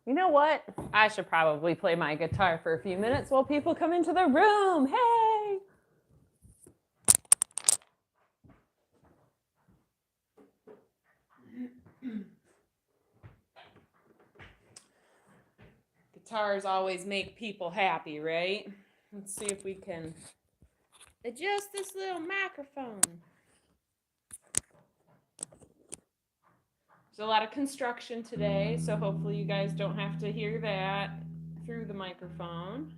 You know what? I should probably play my guitar for a few minutes while people come into the room. Hey! Guitars always make people happy, right? Let's see if we can adjust this little microphone. There's a lot of construction today, so hopefully you guys don't have to hear that through the microphone.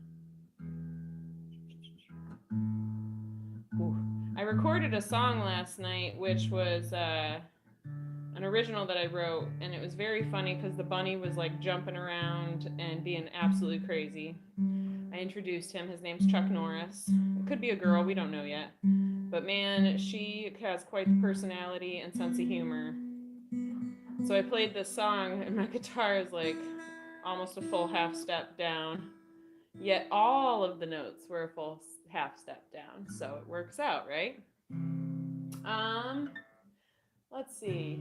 Ooh. I recorded a song last night, which was an original that I wrote, and it was very funny because the bunny was like jumping around and being absolutely crazy. I introduced him. His name's Chuck Norris. It could be a girl, we don't know yet. But man, she has quite the personality and sense of humor. So I played this song, and my guitar is like almost a full half step down. Yet all of the notes were a full half step down. So it works out, right? Let's see.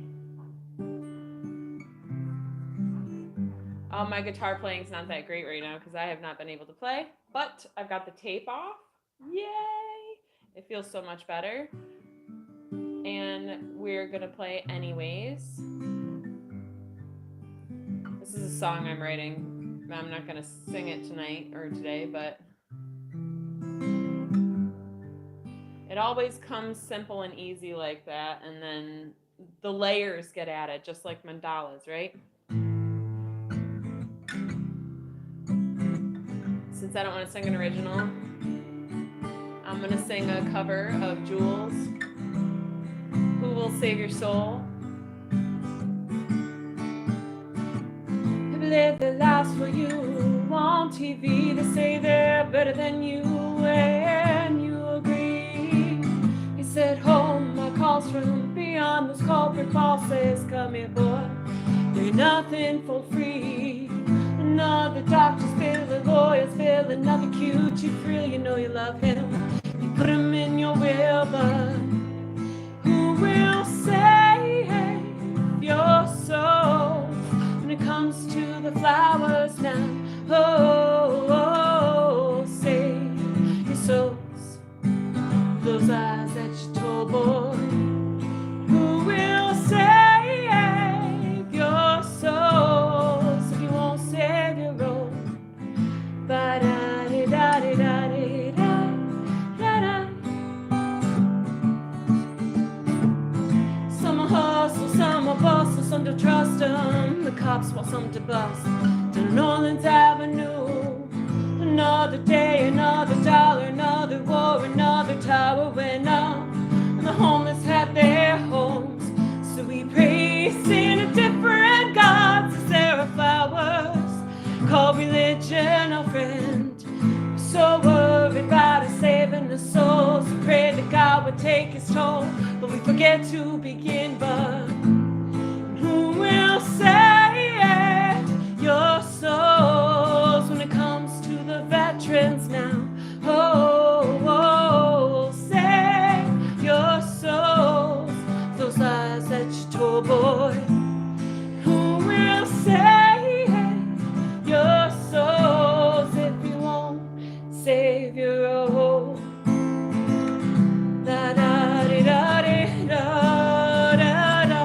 My guitar playing's not that great right now because I have not been able to play, but I've got the tape off. Yay! It feels so much better. And we're gonna play anyways. This is a song I'm writing. I'm not gonna sing it tonight or today, but it always comes simple and easy like that, and then the layers get added, just like mandalas, right? Since I don't want to sing an original, I'm going to sing a cover of Jules, Who Will Save Your Soul. People live their lives for you on TV. They say they're better than you, and you agree. He said, home, my calls from beyond those corporate bosses. Come here, boy, do nothing for free. Another doctor's bill, a lawyer's bill, another cute cheap thrill. You know you love him, you put him in your will, but who will save your soul when it comes to the flowers now? Oh, save your souls, those eyes that you told, boy. Who will save your souls if you won't save your own? Ba-da-di-da-di-da-di-da-da-da. Some will hustle, some will bustle, some to trust them. The cops want some to bust. To New Orleans Avenue. Another day, another dollar, another war, another tower went up. And the homeless had their homes. So we praise in a different God. Since there are flowers called religion, our friend. We're so worried about us saving the souls. We pray that God would take his toll, but we forget to begin. But who will save your souls when it comes to the veterans now? Oh, save your souls, those lies that you told, boy. Who will save your souls if you won't save your own? Da-da-di-da-di-da-da-da.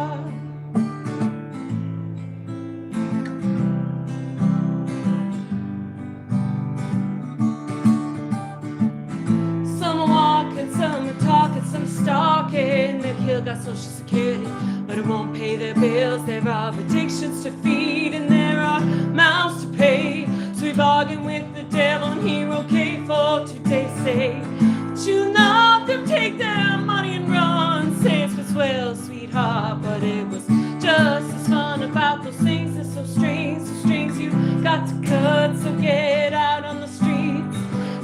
Some are walking, some are talking, some are stalking. They've killed our social security, but it won't pay their bills. There are addictions to feed, and there are mouths to pay. So we bargain with the devil, and he're okay for today. Say, but you know them take their money and run. Say it's been swell, sweetheart, but it was just as fun about those things. It's so strange, so strings you got to cut. So get out on the streets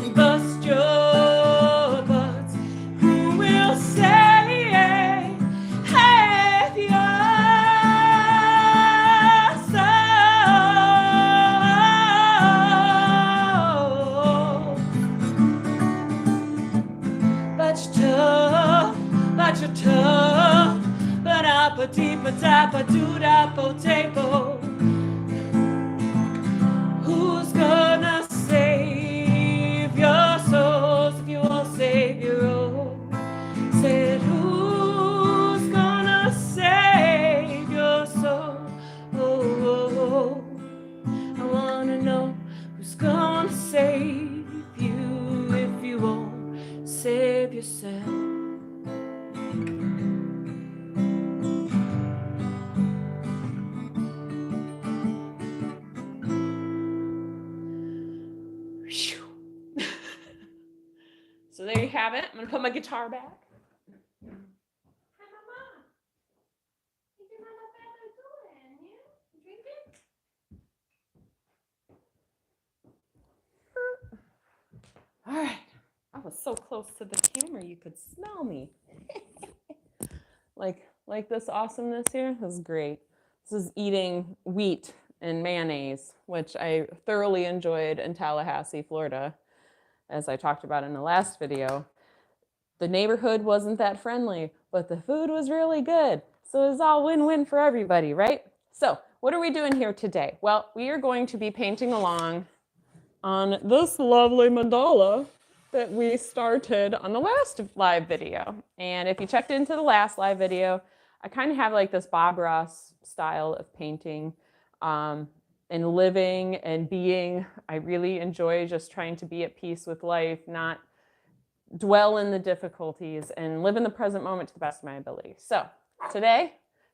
and bust your butts. Who will save your soul? But you're tough, but I put deep a tap, a do da po table. have it. I'm gonna put my guitar back. Hi, Mama. You can have a better doing, yeah? Drink it. All right. I was so close to the camera you could smell me. like this awesomeness here. This is great. This is eating wheat and mayonnaise, which I thoroughly enjoyed in Tallahassee, Florida, as I talked about in the last video. The neighborhood wasn't that friendly, but the food was really good. So it was all win-win for everybody, right? So what are we doing here today? Well, we are going to be painting along on this lovely mandala that we started on the last live video. And if you checked into the last live video, I kind of have like this Bob Ross style of painting and living and being. I really enjoy just trying to be at peace with life, not dwell in the difficulties, and live in the present moment to the best of my ability. So today,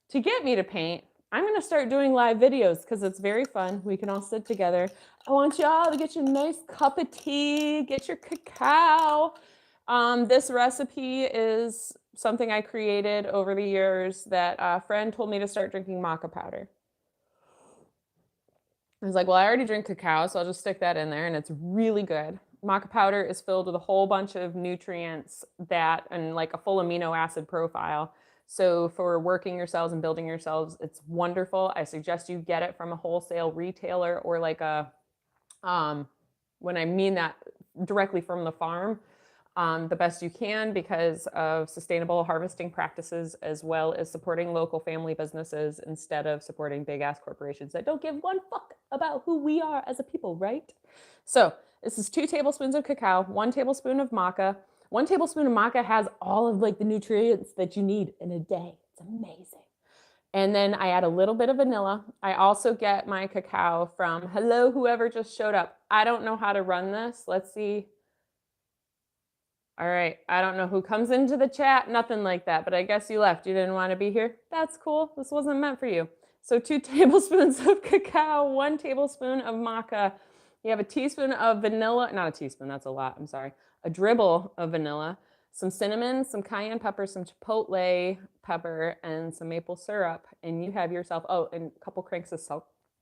to get me to paint, I'm going to start doing live videos because it's very fun. We can all sit together. I want y'all to get your nice cup of tea, get your cacao. This recipe is something I created over the years that a friend told me to start drinking maca powder. I was like, well, I already drink cacao, so I'll just stick that in there, and it's really good. Maca powder is filled with a whole bunch of nutrients that, and like a full amino acid profile. So for working your cells and building your cells, it's wonderful. I suggest you get it from a wholesale retailer or like a, when I mean that, directly from the farm, the best you can because of sustainable harvesting practices, as well as supporting local family businesses instead of supporting big ass corporations that don't give one fuck about who we are as a people, right? So this is 2 tablespoons of cacao, 1 tablespoon of maca. 1 tablespoon of maca has all of like the nutrients that you need in a day. It's amazing. And then I add a little bit of vanilla. I also get my cacao from, hello, whoever just showed up. I don't know how to run this. Let's see. All right, I don't know who comes into the chat, nothing like that, but I guess you left. You didn't want to be here. That's cool. This wasn't meant for you. So 2 tablespoons of cacao, 1 tablespoon of maca. You have a teaspoon of vanilla, not a teaspoon, that's a lot, I'm sorry. A dribble of vanilla, some cinnamon, some cayenne pepper, some chipotle pepper, and some maple syrup. And you have yourself, oh, and a couple cranks of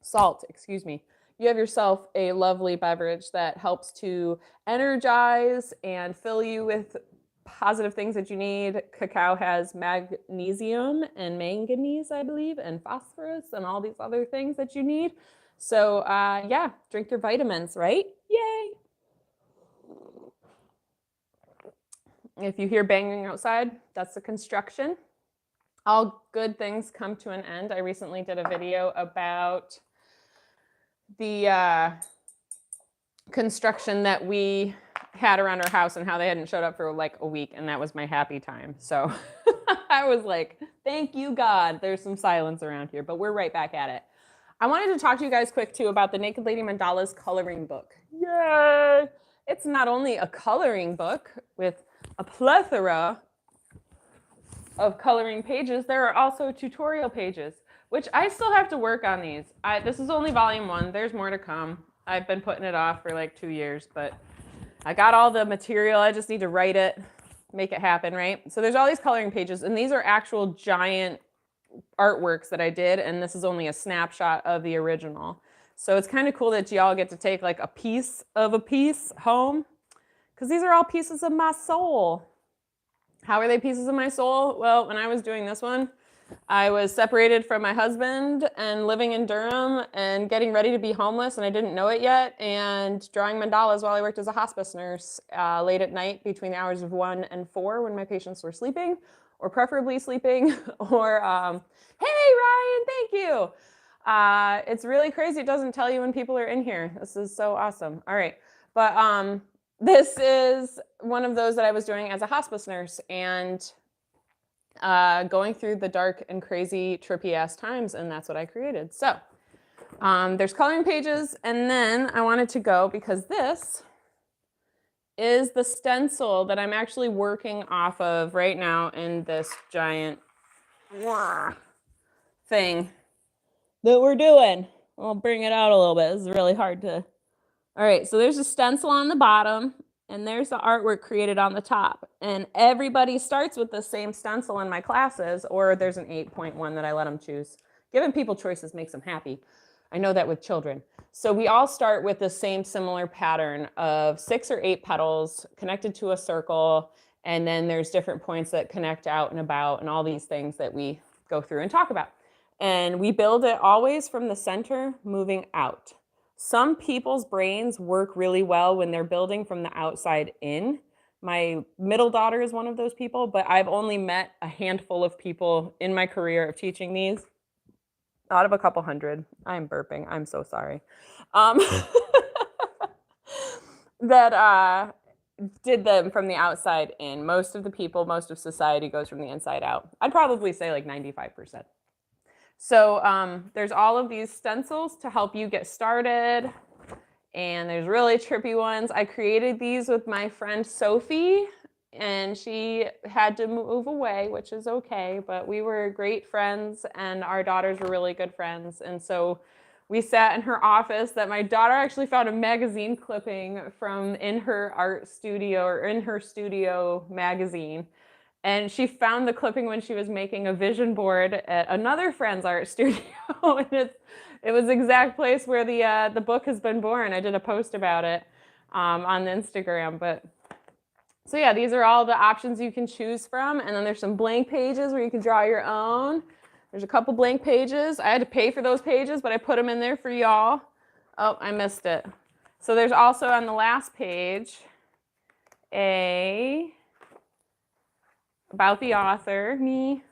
salt, excuse me. You have yourself a lovely beverage that helps to energize and fill you with positive things that you need. Cacao has magnesium and manganese, I believe, and phosphorus and all these other things that you need. So yeah, drink your vitamins, right? Yay! If you hear banging outside, that's the construction. All good things come to an end. I recently did a video about the construction that we had around our house and how they hadn't showed up for like a week, and that was my happy time. So I was like, thank you, God. There's some silence around here, but we're right back at it. I wanted to talk to you guys quick too about the Naked Lady Mandalas coloring book. Yay! It's not only a coloring book with a plethora of coloring pages, there are also tutorial pages, which I still have to work on these. This is only volume 1. There's more to come. I've been putting it off for like 2 years, but I got all the material. I just need to write it, make it happen, right? So there's all these coloring pages, and these are actual giant artworks that I did, and this is only a snapshot of the original. So it's kind of cool that y'all get to take like a piece of a piece home, because these are all pieces of my soul. How are they pieces of my soul? Well, when I was doing this one, I was separated from my husband and living in Durham and getting ready to be homeless, and I didn't know it yet, and drawing mandalas while I worked as a hospice nurse late at night between the hours of 1 and 4 when my patients were sleeping, or preferably sleeping, or, hey, Ryan, thank you. It's really crazy. It doesn't tell you when people are in here. This is so awesome. All right. But this is one of those that I was doing as a hospice nurse, and going through the dark and crazy trippy ass times, and that's what I created. So there's coloring pages, and then I wanted to go because this is the stencil that I'm actually working off of right now in this giant thing that we're doing. I'll bring it out a little bit. This is really hard to. All right, so there's a stencil on the bottom, And there's the artwork created on the top. And everybody starts with the same stencil in my classes, or there's an 8-point that I let them choose. Giving people choices makes them happy. I know that with children. So we all start with the same similar pattern of 6 or 8 petals connected to a circle. And then there's different points that connect out and about and all these things that we go through and talk about. And we build it always from the center, moving out. Some people's brains work really well when they're building from the outside in. My middle daughter is one of those people, but I've only met a handful of people in my career of teaching these out of a couple hundred. I'm burping. I'm so sorry. That did them from the outside in. Most of the people, most of society goes from the inside out. I'd probably say like 95%. So there's all of these stencils to help you get started. And there's really trippy ones. I created these with my friend Sophie, and she had to move away, which is okay, but we were great friends and our daughters were really good friends. And so we sat in her office that my daughter actually found a magazine clipping from in her art studio or in her studio magazine. And she found the clipping when she was making a vision board at another friend's art studio. And it was the exact place where the book has been born. I did a post about it on Instagram. But so yeah, these are all the options you can choose from. And then there's some blank pages where you can draw your own. There's a couple blank pages. I had to pay for those pages, but I put them in there for y'all. Oh, I missed it. So there's also on the last page about the author, me,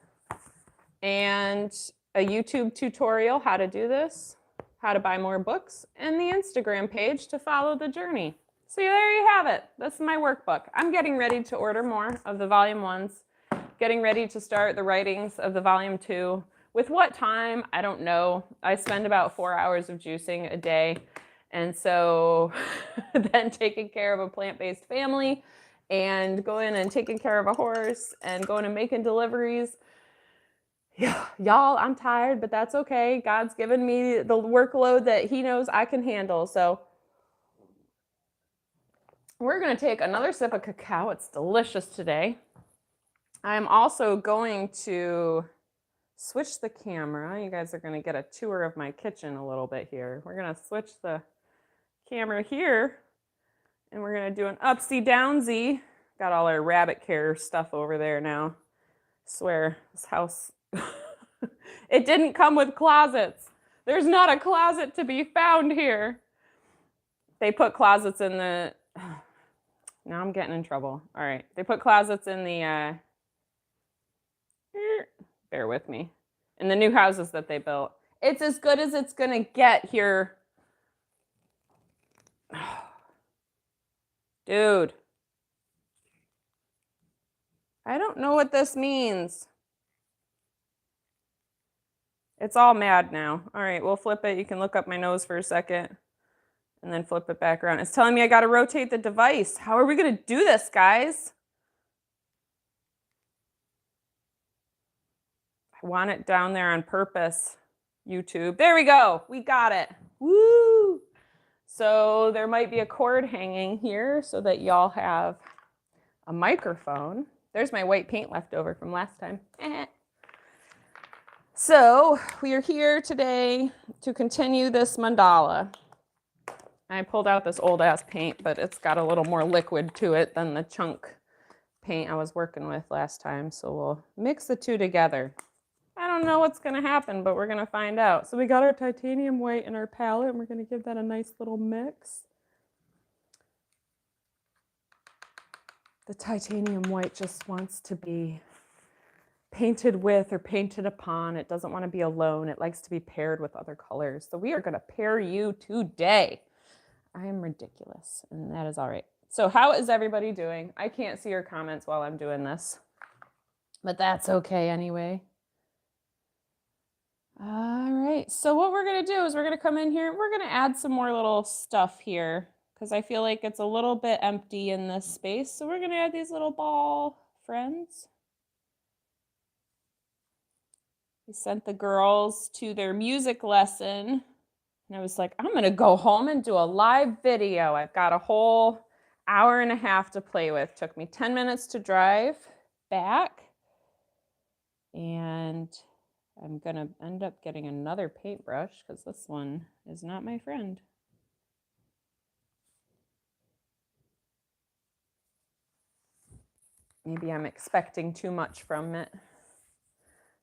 and a YouTube tutorial how to do this, how to buy more books, and the Instagram page to follow the journey. So there you have it. This is my workbook. I'm getting ready to order more of the volume 1s, getting ready to start the writings of the volume 2. With what time, I don't know. I spend about 4 hours of juicing a day. And so then taking care of a plant-based family and going and taking care of a horse and going and making deliveries. Yeah, y'all, I'm tired, but that's okay. God's given me the workload that he knows I can handle. So we're going to take another sip of cacao. It's delicious today. I'm also going to switch the camera. You guys are going to get a tour of my kitchen a little bit here. We're going to switch the camera here, and we're going to do an upsy-downsy. Got all our rabbit care stuff over there now. I swear, this house, it didn't come with closets. There's not a closet to be found here. They put closets in the, now I'm getting in trouble. All right, they put closets in the, bear with me, in the new houses that they built. It's as good as it's gonna get here. Dude. I don't know what this means. It's all mad now. All right, we'll flip it. You can look up my nose for a second and then flip it back around. It's telling me I got to rotate the device. How are we going to do this, guys? I want it down there on purpose. YouTube. There we go. We got it. Woo! So there might be a cord hanging here so that y'all have a microphone. There's my white paint left over from last time. So we are here today to continue this mandala. I pulled out this old ass paint, but it's got a little more liquid to it than the chunk paint I was working with last time. So we'll mix the two together. I don't know what's going to happen, but we're going to find out. So we got our titanium white in our palette, and we're going to give that a nice little mix. The titanium white just wants to be painted with or painted upon. It doesn't want to be alone. It likes to be paired with other colors. So we are going to pair you today. I am ridiculous, and that is all right. So how is everybody doing? I can't see your comments while I'm doing this, but that's okay anyway. All right, so what we're going to do is we're going to come in here. We're going to add some more little stuff here because I feel like it's a little bit empty in this space. So we're going to add these little ball friends. We sent the girls to their music lesson, and I was like, I'm going to go home and do a live video. I've got a whole hour and a half to play with. Took me 10 minutes to drive back. And I'm going to end up getting another paintbrush because this one is not my friend. Maybe I'm expecting too much from it.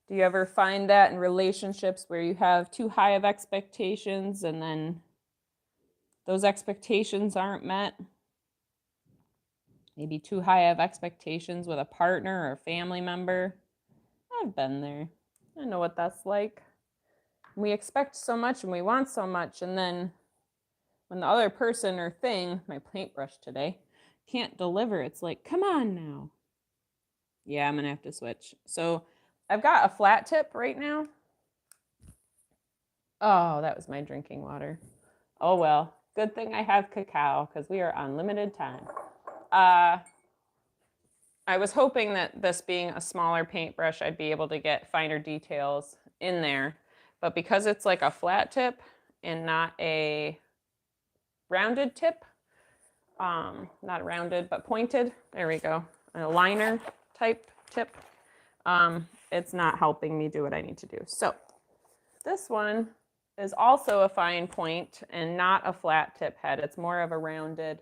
Do you ever find that in relationships where you have too high of expectations and then those expectations aren't met? Maybe too high of expectations with a partner or a family member. I've been there. I know what that's like. We expect so much and we want so much, and then when the other person or thing, my paintbrush today, can't deliver, it's like, come on now. Yeah, I'm gonna have to switch. So I've got a flat tip right now. Oh, that was my drinking water. Oh well, good thing I have cacao because we are on limited time. I was hoping that this being a smaller paintbrush, I'd be able to get finer details in there. But because it's like a flat tip and not a rounded tip, not rounded, but pointed, there we go, a liner type tip, it's not helping me do what I need to do. So this one is also a fine point and not a flat tip head. It's more of a rounded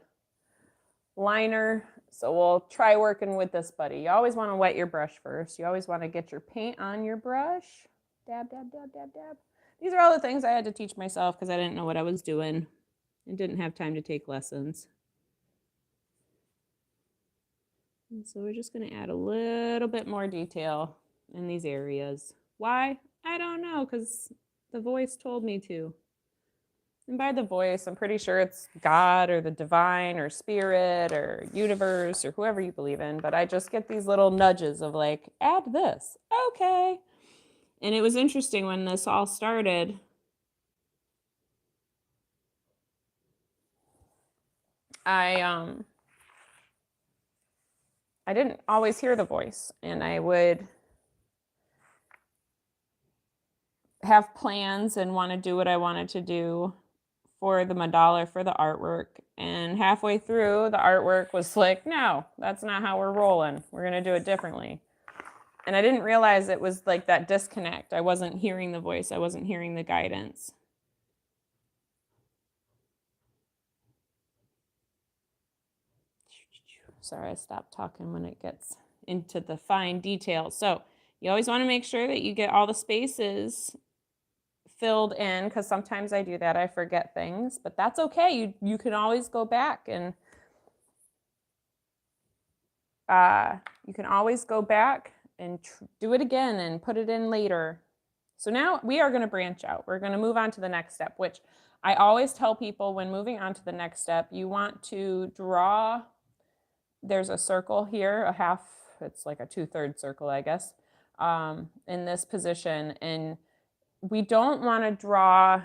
liner. So we'll try working with this buddy. You always want to wet your brush first. You always want to get your paint on your brush. Dab, dab, dab, dab, dab. These are all the things I had to teach myself because I didn't know what I was doing and didn't have time to take lessons. And so we're just going to add a little bit more detail in these areas. Why? I don't know, because the voice told me to. And by the voice, I'm pretty sure it's God or the divine or spirit or universe or whoever you believe in. But I just get these little nudges of like, add this. Okay. And it was interesting when this all started. I didn't always hear the voice, and I would have plans and want to do what I wanted to do for the mandala, for the artwork. And halfway through, the artwork was like, no, that's not how we're rolling. We're going to do it differently. And I didn't realize it was like that disconnect. I wasn't hearing the voice. I wasn't hearing the guidance. Sorry, I stopped talking when it gets into the fine details. So you always want to make sure that you get all the spaces filled in, because sometimes I do that. I forget things, but that's okay. You can always go back and do it again and put it in later. So now we are going to branch out. We're going to move on to the next step, which I always tell people when moving on to the next step, you want to draw. There's a circle here, a half, it's like a 2/3 circle, I guess, in this position. And we don't want to draw,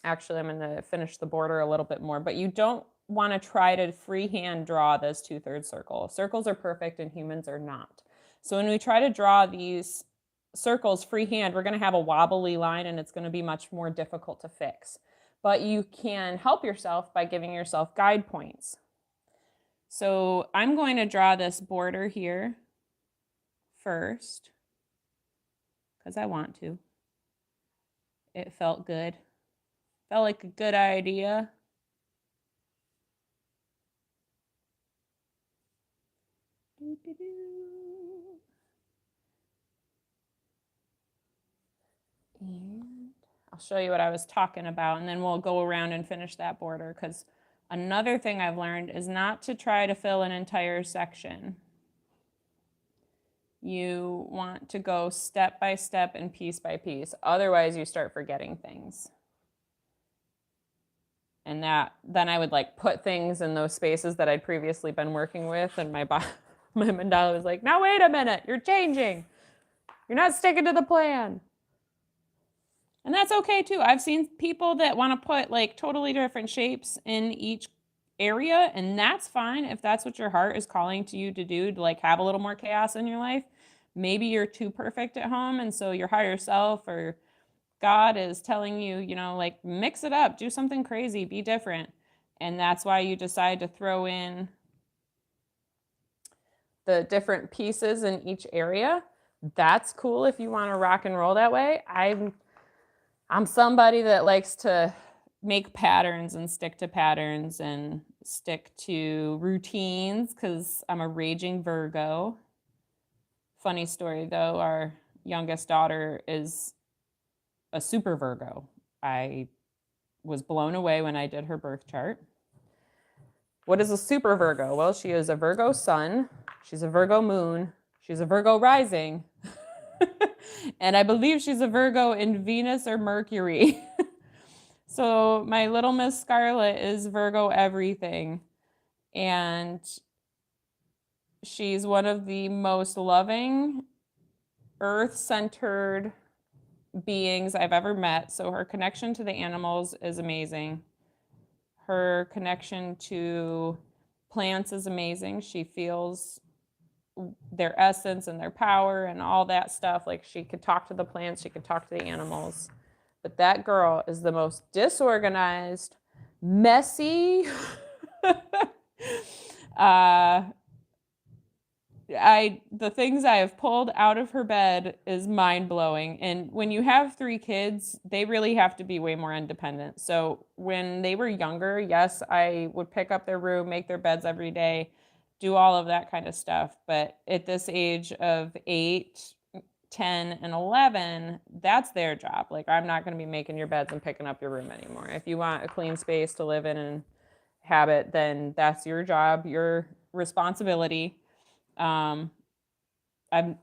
actually, I'm going to finish the border a little bit more, but you don't want to try to freehand draw this 2/3 circle. Circles are perfect and humans are not. So when we try to draw these circles freehand, we're going to have a wobbly line and it's going to be much more difficult to fix. But you can help yourself by giving yourself guide points. So I'm going to draw this border here first because I want to. It felt good. Felt like a good idea. And I'll show you what I was talking about, and then we'll go around and finish that border, because another thing I've learned is not to try to fill an entire section. You want to go step by step and piece by piece. Otherwise, you start forgetting things. And then I would like put things in those spaces that I'd previously been working with, and my mandala was like, now wait a minute, you're changing. You're not sticking to the plan. And that's okay too. I've seen people that want to put like totally different shapes in each area, and that's fine if that's what your heart is calling to you to do, to like have a little more chaos in your life. Maybe you're too perfect at home, and so your higher self or God is telling you, like, mix it up, do something crazy, be different. And that's why you decide to throw in the different pieces in each area. That's cool if you want to rock and roll that way. I'm somebody that likes to make patterns and stick to patterns and stick to routines because I'm a raging Virgo. Funny story though, our youngest daughter is a super Virgo. I was blown away when I did her birth chart. What is a super Virgo? Well, she is a Virgo sun, she's a Virgo moon, she's a Virgo rising, and I believe she's a Virgo in Venus or Mercury. So my little Miss Scarlet is Virgo everything, and she's one of the most loving, earth-centered beings I've ever met. So her connection to the animals is amazing. Her connection to plants is amazing. She feels their essence and their power and all that stuff. Like she could talk to the plants, she could talk to the animals. But that girl is the most disorganized, messy. The things I have pulled out of her bed is mind blowing. And when you have 3 kids, they really have to be way more independent. So when they were younger, yes, I would pick up their room, make their beds every day, do all of that kind of stuff. But at this age of 8, 10, and 11, that's their job. Like, I'm not going to be making your beds and picking up your room anymore. If you want a clean space to live in and habit, then that's your job, your responsibility. I've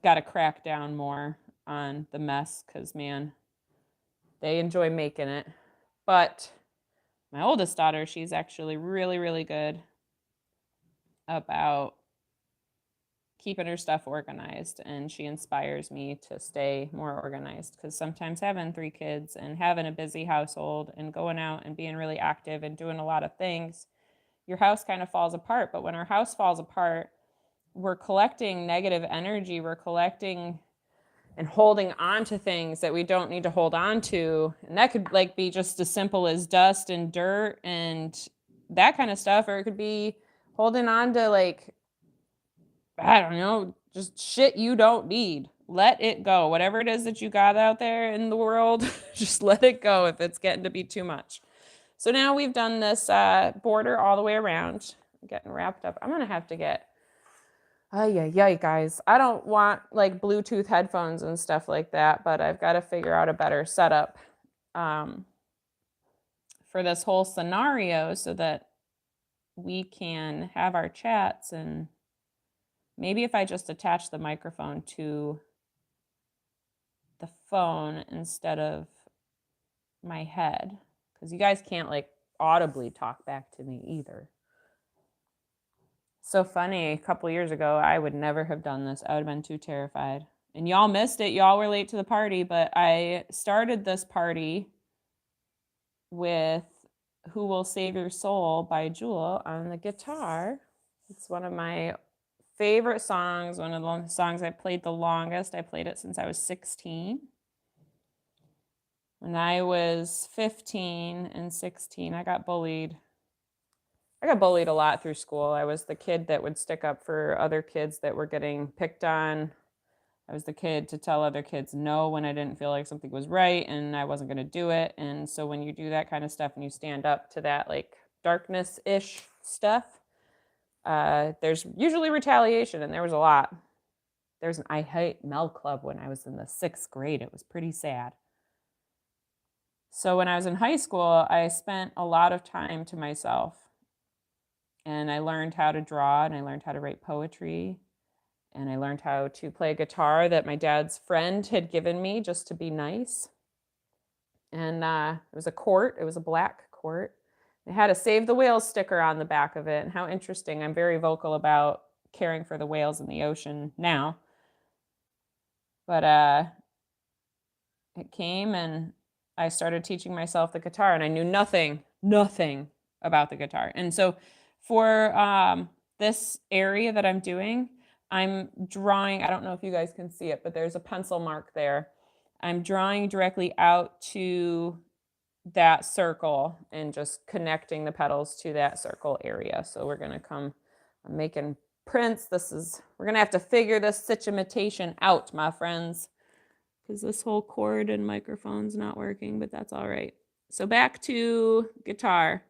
got to crack down more on the mess because, man, they enjoy making it. But my oldest daughter, she's actually really, really good about keeping her stuff organized, and she inspires me to stay more organized because sometimes having 3 kids and having a busy household and going out and being really active and doing a lot of things, your house kind of falls apart. But when our house falls apart, we're collecting negative energy, we're collecting and holding on to things that we don't need to hold on to. And that could like be just as simple as dust and dirt and that kind of stuff, or it could be holding on to, like, I don't know, just shit you don't need. Let it go. Whatever it is that you got out there in the world, just let it go if it's getting to be too much. So now we've done this border all the way around. I'm getting wrapped up. I'm going to have to get, guys. I don't want like Bluetooth headphones and stuff like that, but I've got to figure out a better setup for this whole scenario so that we can have our chats. And maybe if I just attach the microphone to the phone instead of my head, because you guys can't like audibly talk back to me either. So funny, a couple years ago, I would never have done this. I would have been too terrified. And y'all missed it. Y'all were late to the party, but I started this party with Who Will Save Your Soul by Jewel on the guitar. It's one of my favorite songs, one of the songs I played the longest. I played it since I was 16. When I was 15 and 16, I got bullied. I got bullied a lot through school. I was the kid that would stick up for other kids that were getting picked on. I was the kid to tell other kids no when I didn't feel like something was right and I wasn't going to do it. And so when you do that kind of stuff and you stand up to that like darkness-ish stuff, there's usually retaliation, and there was a lot. There's an I Hate Mel Club when I was in the 6th grade. It was pretty sad. So when I was in high school, I spent a lot of time to myself. And I learned how to draw, and I learned how to write poetry, and I learned how to play a guitar that my dad's friend had given me just to be nice. And it was a quart. It was a black quart. It had a Save the Whales sticker on the back of it. And how interesting. I'm very vocal about caring for the whales in the ocean now. But it came, and I started teaching myself the guitar, and I knew nothing about the guitar. And so for this area that I'm doing, I'm drawing, I don't know if you guys can see it, but there's a pencil mark there. I'm drawing directly out to that circle and just connecting the petals to that circle area. So we're gonna I'm making prints. We're gonna have to figure this situation out, my friends, because this whole cord and microphone's not working, but that's all right. So back to guitar.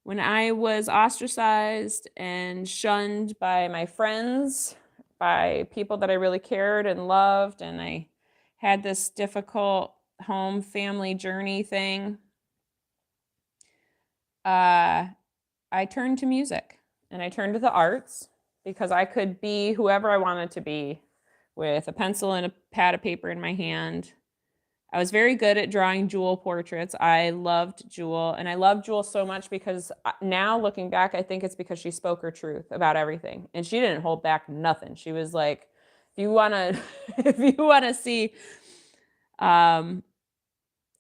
When I was ostracized and shunned by my friends, by people that I really cared and loved, and I had this difficult home family journey thing, I turned to music and I turned to the arts because I could be whoever I wanted to be with a pencil and a pad of paper in my hand. I was very good at drawing Jewel portraits. I loved Jewel, and I loved Jewel so much because now looking back, I think it's because she spoke her truth about everything, and she didn't hold back nothing. She was like, if you wanna, if you wanna see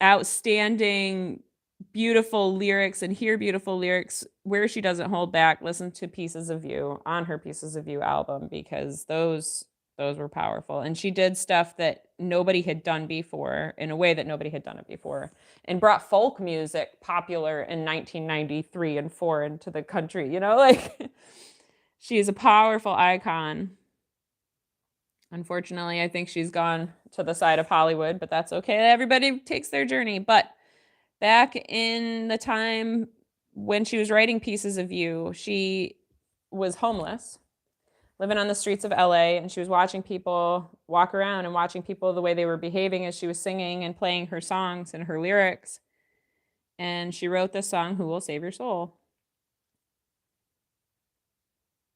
outstanding, beautiful lyrics and hear beautiful lyrics where she doesn't hold back, listen to Pieces of You on her Pieces of You album, because those were powerful. And she did stuff that nobody had done before in a way that nobody had done it before, and brought folk music popular in 1993 and 4 into the country, you know, like she is a powerful icon. Unfortunately, I think she's gone to the side of Hollywood, but that's okay. Everybody takes their journey. But back in the time when she was writing Pieces of You, she was homeless, living on the streets of LA, and she was watching people walk around and watching people the way they were behaving as she was singing and playing her songs and her lyrics. And she wrote this song, Who Will Save Your Soul?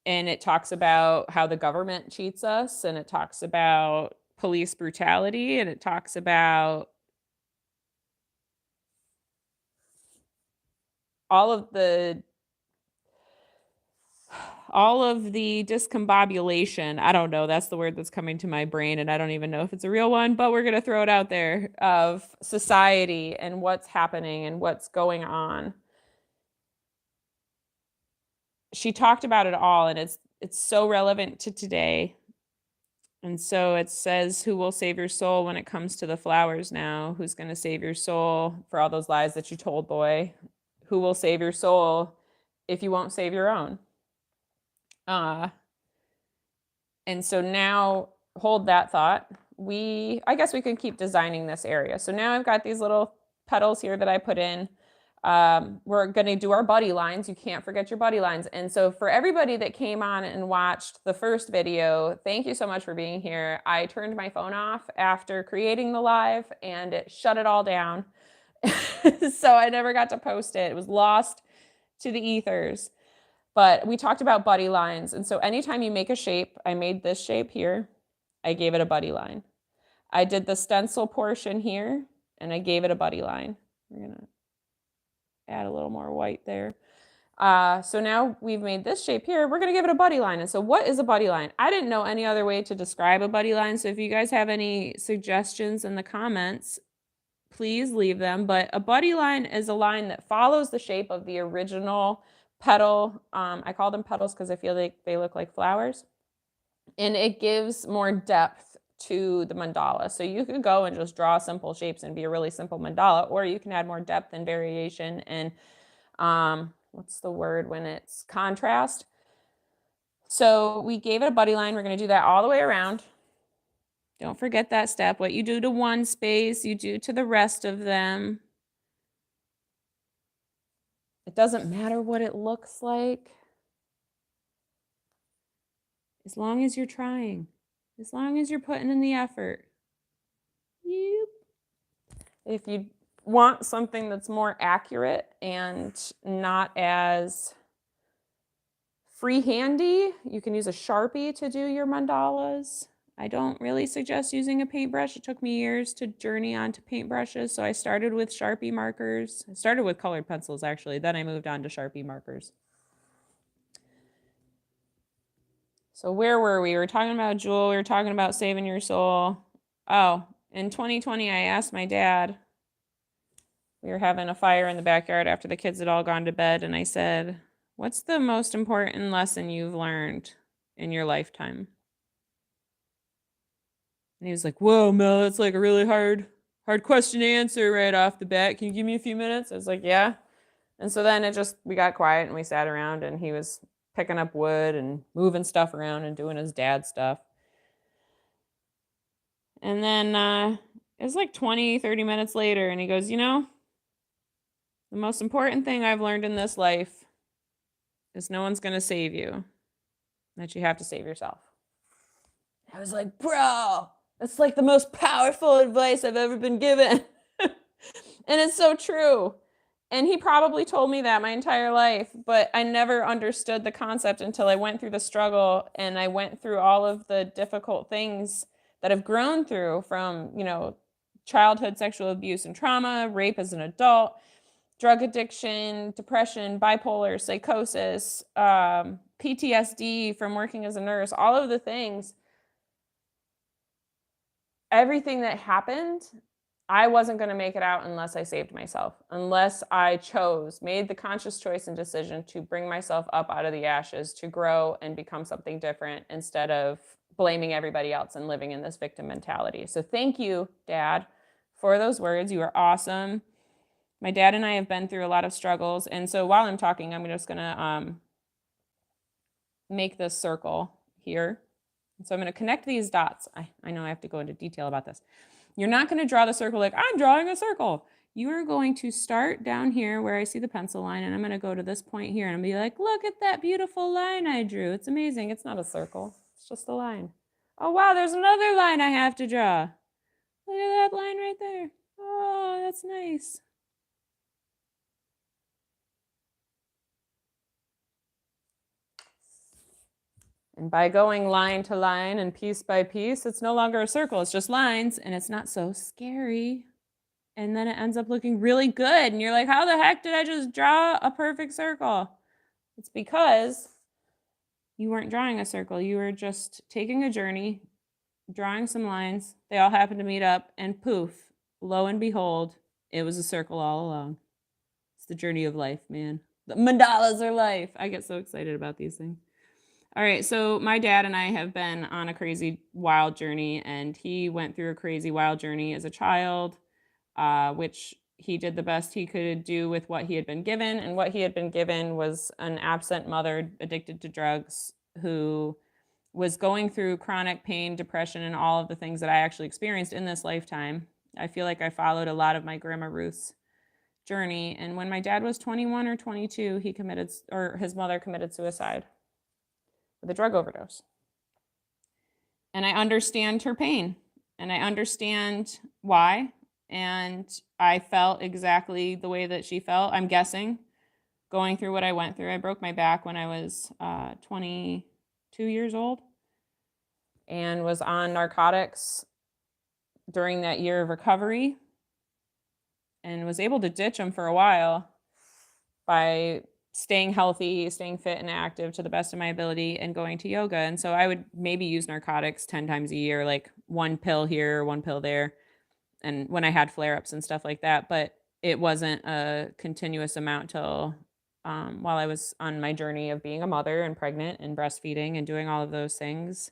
And it talks about how the government cheats us, and it talks about police brutality, and it talks about all of the discombobulation. I don't know, that's the word that's coming to my brain, and I don't even know if it's a real one, but we're going to throw it out there, of society and what's happening and what's going on. She talked about it all, and it's so relevant to today. And so it says, who will save your soul when it comes to the flowers now? Who's going to save your soul for all those lies that you told, boy? Who will save your soul if you won't save your own? And so now hold that thought. I guess we could keep designing this area. So now I've got these little petals here that I put in. We're going to do our buddy lines. You can't forget your buddy lines. And so for everybody that came on and watched the first video, thank you so much for being here. I turned my phone off after creating the live, and it shut it all down. So I never got to post it. It was lost to the ethers. But we talked about buddy lines. And so anytime you make a shape, I made this shape here, I gave it a buddy line. I did the stencil portion here, and I gave it a buddy line. We're going to add a little more white there. So now we've made this shape here, we're going to give it a buddy line. And so what is a buddy line? I didn't know any other way to describe a buddy line. So if you guys have any suggestions in the comments, please leave them. But a buddy line is a line that follows the shape of the original petal. I call them petals because I feel like they look like flowers. And it gives more depth to the mandala. So you could go and just draw simple shapes and be a really simple mandala, or you can add more depth and variation and what's the word when it's contrast. So we gave it a buddy line. We're going to do that all the way around. Don't forget that step. What you do to one space, you do to the rest of them. It doesn't matter what it looks like, as long as you're trying, as long as you're putting in the effort. Yep. If you want something that's more accurate and not as free-handy, you can use a Sharpie to do your mandalas. I don't really suggest using a paintbrush. It took me years to journey onto paintbrushes, so I started with Sharpie markers. I started with colored pencils, actually. Then I moved on to Sharpie markers. So where were we? We were talking about Jewel. We were talking about saving your soul. Oh, in 2020, I asked my dad. We were having a fire in the backyard after the kids had all gone to bed, and I said, what's the most important lesson you've learned in your lifetime? And he was like, whoa, Mel, that's like really hard. hard question to answer right off the bat. Can you give me a few minutes? I was like, yeah. And so then we got quiet and we sat around and he was picking up wood and moving stuff around and doing his dad stuff. And then it was like 20, 30 minutes later and he goes, the most important thing I've learned in this life is no one's going to save you, that you have to save yourself. I was like, bro, that's like the most powerful advice I've ever been given. And it's so true. And he probably told me that my entire life, but I never understood the concept until I went through the struggle and I went through all of the difficult things that I've grown through from, childhood sexual abuse and trauma, rape as an adult, drug addiction, depression, bipolar, psychosis, PTSD from working as a nurse, all of the things. Everything that happened, I wasn't going to make it out unless I saved myself, unless I made the conscious choice and decision to bring myself up out of the ashes, to grow and become something different instead of blaming everybody else and living in this victim mentality. So thank you, Dad, for those words. You are awesome. My dad and I have been through a lot of struggles. And so while I'm talking, I'm just going to make this circle here. So I'm going to connect these dots. I know I have to go into detail about this. You're not going to draw the circle like, I'm drawing a circle. You are going to start down here where I see the pencil line, and I'm going to go to this point here, and I'm going to be like, look at that beautiful line I drew. It's amazing. It's not a circle. It's just a line. Oh, wow, there's another line I have to draw. Look at that line right there. Oh, that's nice. And by going line to line and piece by piece, it's no longer a circle. It's just lines, and it's not so scary. And then it ends up looking really good. And you're like, how the heck did I just draw a perfect circle? It's because you weren't drawing a circle. You were just taking a journey, drawing some lines. They all happened to meet up, and poof, lo and behold, it was a circle all along. It's the journey of life, man. The mandalas are life. I get so excited about these things. All right, so my dad and I have been on a crazy, wild journey, and he went through a crazy, wild journey as a child, which he did the best he could do with what he had been given. And what he had been given was an absent mother addicted to drugs who was going through chronic pain, depression, and all of the things that I actually experienced in this lifetime. I feel like I followed a lot of my Grandma Ruth's journey. And when my dad was 21 or 22, his mother committed suicide with a drug overdose. And I understand her pain, and I understand why. And I felt exactly the way that she felt, I'm guessing, going through what I went through. I broke my back when I was 22 years old and was on narcotics during that year of recovery and was able to ditch them for a while by staying healthy, staying fit and active to the best of my ability, and going to yoga. And so I would maybe use narcotics 10 times a year, like one pill here, one pill there, and when I had flare-ups and stuff like that. But it wasn't a continuous amount till while I was on my journey of being a mother and pregnant and breastfeeding and doing all of those things.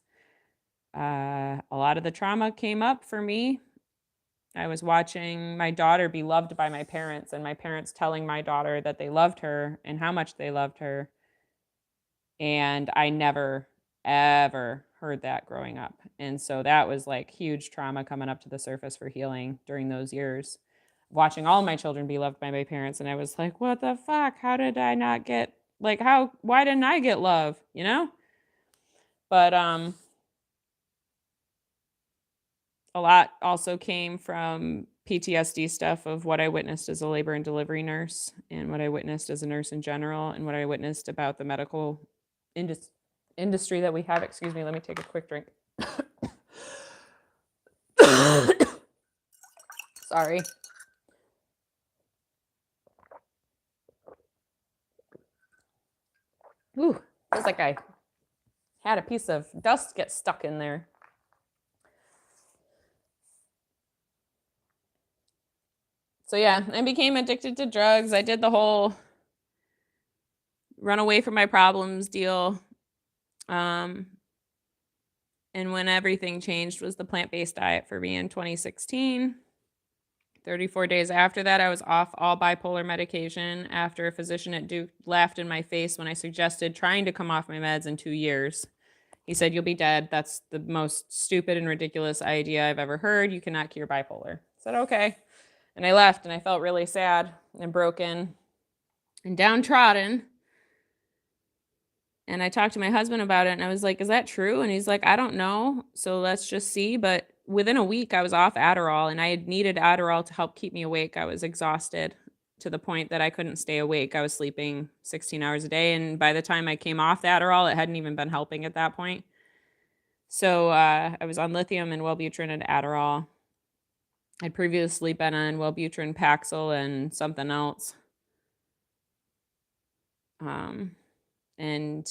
A lot of the trauma came up for me. I was watching my daughter be loved by my parents, and my parents telling my daughter that they loved her and how much they loved her. And I never, ever heard that growing up. And so that was like huge trauma coming up to the surface for healing during those years. Watching all my children be loved by my parents. And I was like, what the fuck? How did I not get, why didn't I get love? But a lot also came from PTSD stuff of what I witnessed as a labor and delivery nurse, and what I witnessed as a nurse in general, and what I witnessed about the medical industry that we have. Excuse me, let me take a quick drink. Sorry. Ooh, feels like I had a piece of dust get stuck in there. So yeah, I became addicted to drugs. I did the whole run away from my problems deal. And when everything changed was the plant-based diet for me in 2016. 34 days after that, I was off all bipolar medication after a physician at Duke laughed in my face when I suggested trying to come off my meds in 2 years. He said, "You'll be dead. That's the most stupid and ridiculous idea I've ever heard. You cannot cure bipolar." I said, "Okay." And I left, and I felt really sad and broken and downtrodden. And I talked to my husband about it, and I was like, "Is that true?" And he's like, "I don't know. So let's just see." But within a week, I was off Adderall, and I had needed Adderall to help keep me awake. I was exhausted to the point that I couldn't stay awake. I was sleeping 16 hours a day. And by the time I came off the Adderall, it hadn't even been helping at that point. So I was on lithium and Wellbutrin and Adderall. I'd previously been on Wellbutrin, Paxil, and something else. And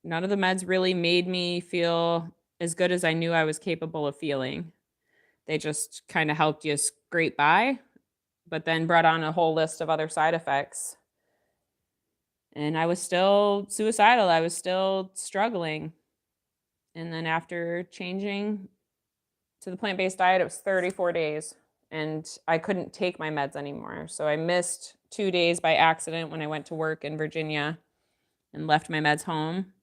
none of the meds really made me feel as good as I knew I was capable of feeling. They just kind of helped you scrape by, but then brought on a whole list of other side effects. And I was still suicidal. I was still struggling. And then after changing to the plant-based diet, it was 34 days. And I couldn't take my meds anymore. So I missed 2 days by accident when I went to work in Virginia and left my meds home.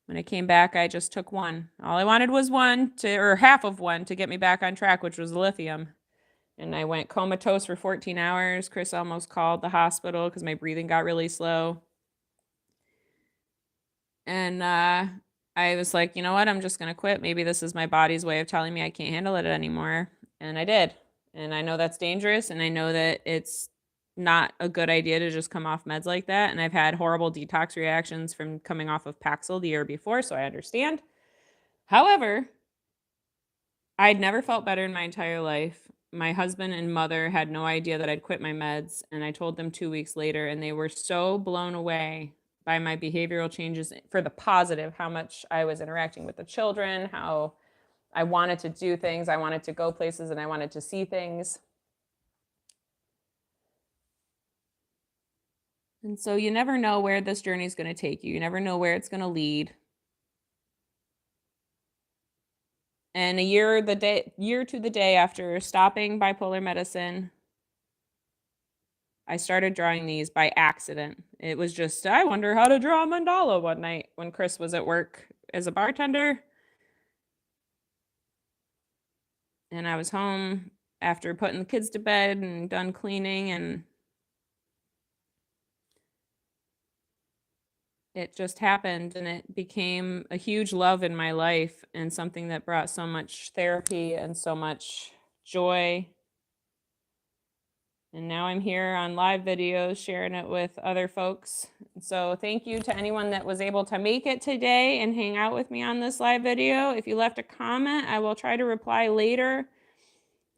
When I came back, I just took one. All I wanted was or half of one to get me back on track, which was lithium. And I went comatose for 14 hours. Chris almost called the hospital because my breathing got really slow. And I was like, you know what? I'm just going to quit. Maybe this is my body's way of telling me I can't handle it anymore. And I did. And I know that's dangerous. And I know that it's not a good idea to just come off meds like that. And I've had horrible detox reactions from coming off of Paxil the year before, so I understand. However, I'd never felt better in my entire life. My husband and mother had no idea that I'd quit my meds, and I told them 2 weeks later, and they were so blown away by my behavioral changes for the positive, how much I was interacting with the children, how I wanted to do things, I wanted to go places, and I wanted to see things. And so you never know where this journey is going to take you. You never know where it's going to lead. And a year to the day after stopping bipolar medicine, I started drawing these by accident. It was just, I wonder how to draw a mandala one night when Chris was at work as a bartender. And I was home after putting the kids to bed and done cleaning, and it just happened, and it became a huge love in my life and something that brought so much therapy and so much joy. And now I'm here on live videos sharing it with other folks. So thank you to anyone that was able to make it today and hang out with me on this live video. If you left a comment, I will try to reply later.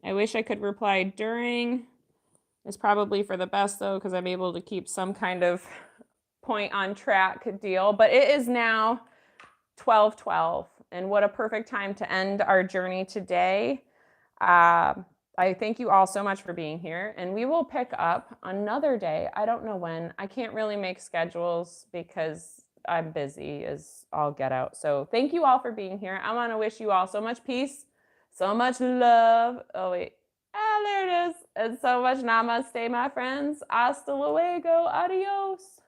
I wish I could reply during. It's probably for the best though, because I'm able to keep some kind of point on track deal. But it is now 12:12, and what a perfect time to end our journey today. I thank you all so much for being here, and we will pick up another day. I don't know when. I can't really make schedules because I'm busy as all get out. So thank you all for being here. I want to wish you all so much peace, so much love. Oh, wait. Ah, there it is. And so much namaste, my friends. Hasta luego. Adios.